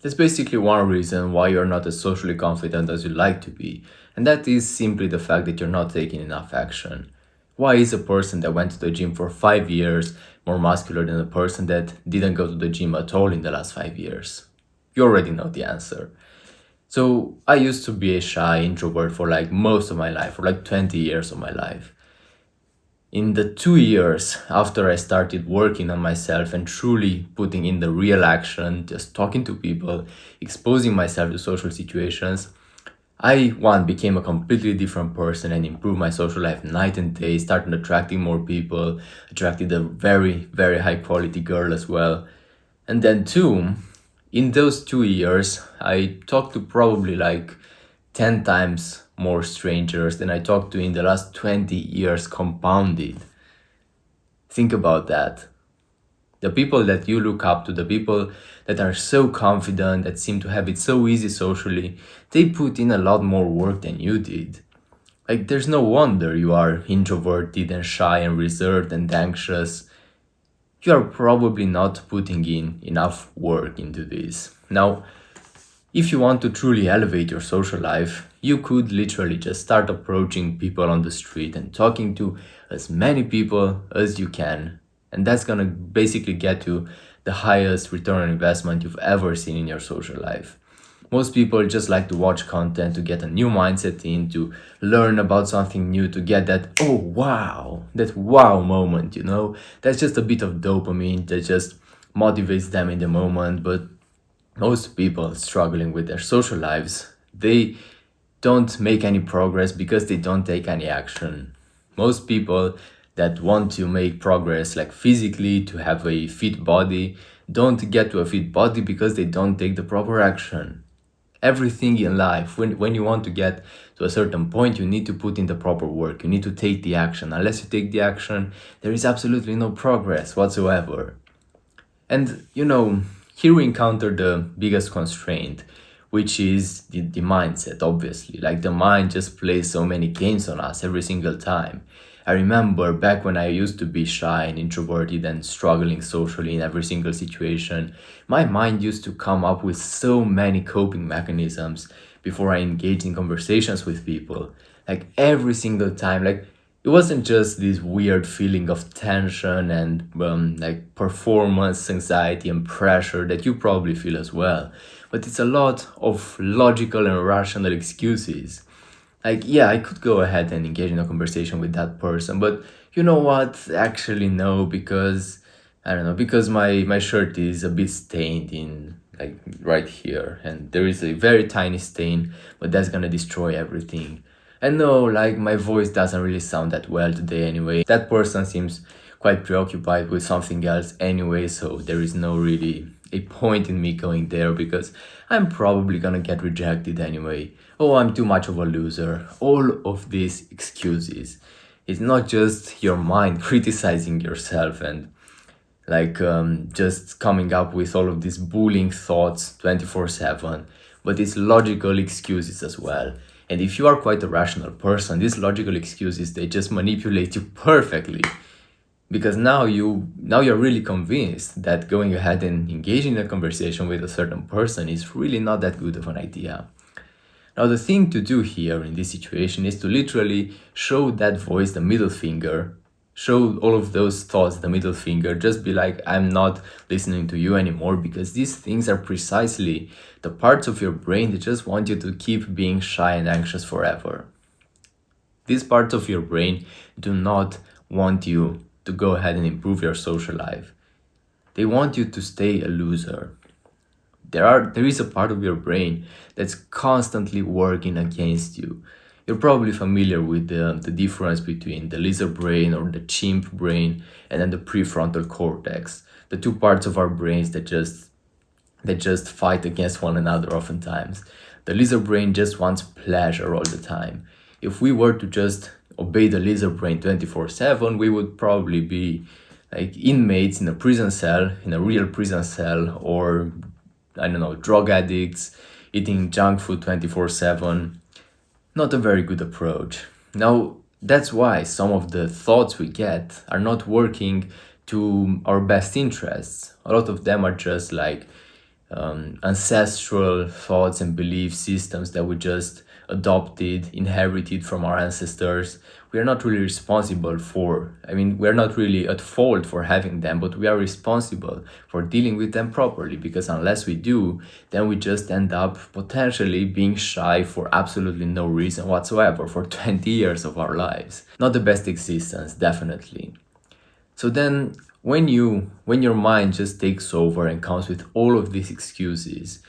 There's basically one reason why you're not as socially confident as you'd like to be, and that is simply the fact that you're not taking enough action. Why is a person that went to the gym for 5 years more muscular than a person that didn't go to the gym at all in the last 5 years? You already know the answer. So, I used to be a shy introvert for like most of my life, for like 20 years of my life. In the 2 years after I started working on myself and truly putting in the real action, just talking to people, exposing myself to social situations, I one became a completely different person and improved my social life night and day, started attracting more people, attracted a very, very high quality girl as well. And then two, in those 2 years, I talked to probably like 10 times more strangers than I talked to in the last 20 years compounded. Think about that. The people that you look up to, the people that are so confident, that seem to have it so easy socially, they put in a lot more work than you did. Like, there's no wonder you are introverted and shy and reserved and anxious. You are probably not putting in enough work into this. Now, if you want to truly elevate your social life, you could literally just start approaching people on the street and talking to as many people as you can. And that's gonna basically get you the highest return on investment you've ever seen in your social life. Most people just like to watch content to get a new mindset in, to learn about something new, to get that, oh wow, that wow moment, you know? That's just a bit of dopamine that just motivates them in the moment, but most people struggling with their social lives, they don't make any progress because they don't take any action. Most people that want to make progress, like physically, to have a fit body, don't get to a fit body because they don't take the proper action. Everything in life, when you want to get to a certain point, you need to put in the proper work. You need to take the action. Unless you take the action, there is absolutely no progress whatsoever. And here we encounter the biggest constraint, which is the mindset, obviously. Like the mind just plays so many games on us every single time. I remember back when I used to be shy and introverted and struggling socially in every single situation, my mind used to come up with so many coping mechanisms before I engaged in conversations with people. Like every single time, like it wasn't just this weird feeling of tension and like performance anxiety and pressure that you probably feel as well, but it's a lot of logical and rational excuses. Like, yeah, I could go ahead and engage in a conversation with that person, but you know what, actually no, because I don't know, because my shirt is a bit stained in like right here, and there is a very tiny stain, but that's gonna destroy everything. And no, like my voice doesn't really sound that well today anyway. That person seems quite preoccupied with something else anyway, so there is no really a point in me going there because I'm probably gonna get rejected anyway. Oh, I'm too much of a loser. All of these excuses. It's not just your mind criticizing yourself and like just coming up with all of these bullying thoughts 24/7, but it's logical excuses as well. And if you are quite a rational person, these logical excuses, they just manipulate you perfectly, because now you're really convinced that going ahead and engaging in a conversation with a certain person is really not that good of an idea. Now, the thing to do here in this situation is to literally show that voice the middle finger, show all of those thoughts the middle finger, just be like, I'm not listening to you anymore, because these things are precisely the parts of your brain that just want you to keep being shy and anxious forever. These parts of your brain do not want you to go ahead and improve your social life. They want you to stay a loser. There is a part of your brain that's constantly working against you. You're probably familiar with the difference between the lizard brain or the chimp brain and then the prefrontal cortex, the two parts of our brains that just fight against one another oftentimes. The lizard brain just wants pleasure all the time. If we were to just obey the lizard brain 24/7, we would probably be like inmates in a prison cell, in a real prison cell, or I don't know, drug addicts eating junk food 24/7. Not a very good approach. Now, that's why some of the thoughts we get are not working to our best interests. A lot of them are just like ancestral thoughts and belief systems that we just adopted, inherited from our ancestors. We are not really responsible for, we're not really at fault for having them, but we are responsible for dealing with them properly, because unless we do, then we just end up potentially being shy for absolutely no reason whatsoever for 20 years of our lives. Not the best existence, definitely. So then when your mind just takes over and comes with all of these excuses,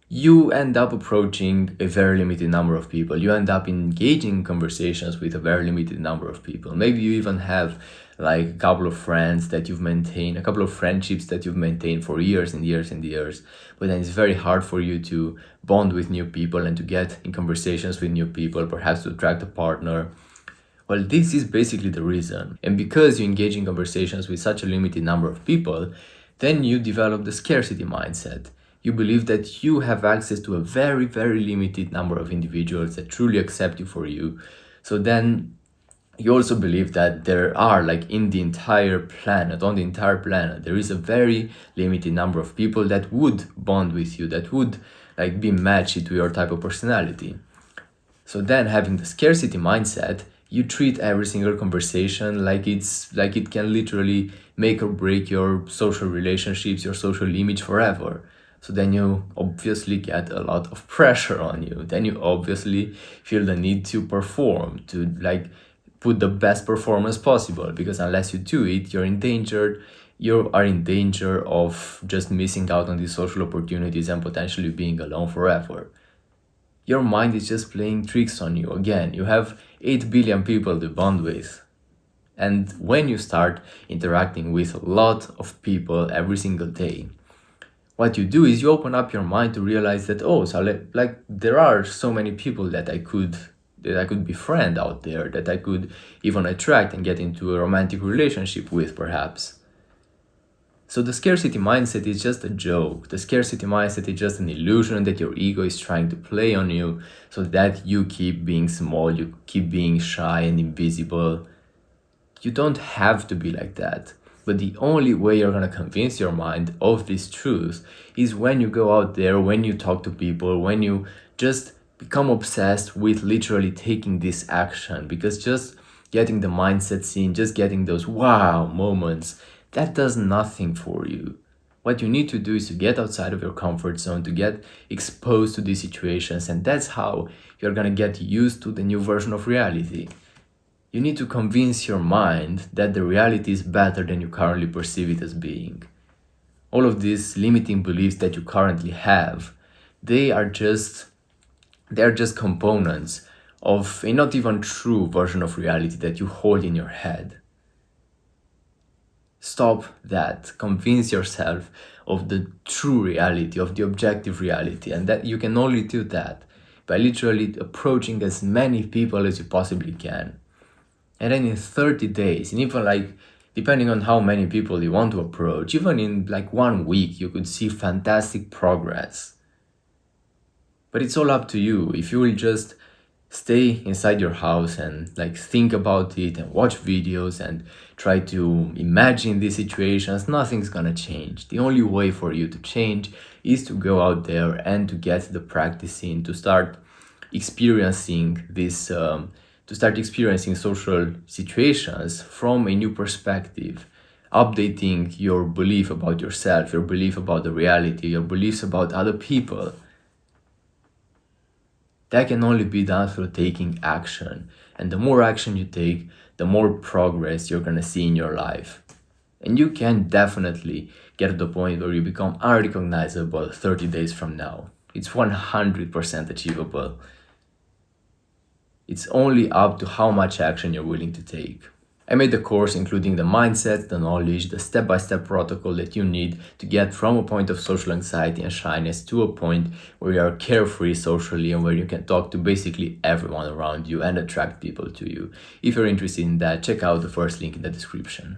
you end up approaching a very limited number of people. You end up engaging in conversations with a very limited number of people. Maybe you even have like a couple of friends that you've maintained, a couple of friendships that you've maintained for years and years and years. But then it's very hard for you to bond with new people and to get in conversations with new people, perhaps to attract a partner. Well, this is basically the reason. And because you engage in conversations with such a limited number of people, then you develop the scarcity mindset. You believe that you have access to a very, very limited number of individuals that truly accept you for you. So then you also believe that there are, like, in the entire planet, on the entire planet, there is a very limited number of people that would bond with you, that would like be matched to your type of personality. So then, having the scarcity mindset, you treat every single conversation like it can literally make or break your social relationships, your social image forever. So then you obviously get a lot of pressure on you. Then you obviously feel the need to perform, to like put the best performance possible, because unless you do it, you are in danger of just missing out on these social opportunities and potentially being alone forever. Your mind is just playing tricks on you. Again, you have 8 billion people to bond with. And when you start interacting with a lot of people every single day, what you do is you open up your mind to realize that, oh, so like there are so many people that I could befriend out there, that I could even attract and get into a romantic relationship with, perhaps. So the scarcity mindset is just a joke. The scarcity mindset is just an illusion that your ego is trying to play on you so that you keep being small, you keep being shy and invisible. You don't have to be like that. But the only way you're going to convince your mind of this truth is when you go out there, when you talk to people, when you just become obsessed with literally taking this action. Because just getting the mindset scene, just getting those wow moments, that does nothing for you. What you need to do is to get outside of your comfort zone, to get exposed to these situations, and that's how you're gonna get used to the new version of reality. You need to convince your mind that the reality is better than you currently perceive it as being. All of these limiting beliefs that you currently have, they're just components of a not even true version of reality that you hold in your head. Stop that. Convince yourself of the true reality, of the objective reality, and that you can only do that by literally approaching as many people as you possibly can. And then in 30 days, and even like depending on how many people you want to approach, even in like 1 week, you could see fantastic progress. But it's all up to you. If you will just stay inside your house and like think about it and watch videos and try to imagine these situations, nothing's gonna change. The only way for you to change is to go out there and to get the practice in, to start experiencing this, to start experiencing social situations from a new perspective, updating your belief about yourself, your belief about the reality, your beliefs about other people. That can only be done through taking action. And the more action you take, the more progress you're gonna see in your life. And you can definitely get to the point where you become unrecognizable 30 days from now. It's 100% achievable. It's only up to how much action you're willing to take. I made the course including the mindset, the knowledge, the step-by-step protocol that you need to get from a point of social anxiety and shyness to a point where you are carefree socially and where you can talk to basically everyone around you and attract people to you. If you're interested in that, check out the first link in the description.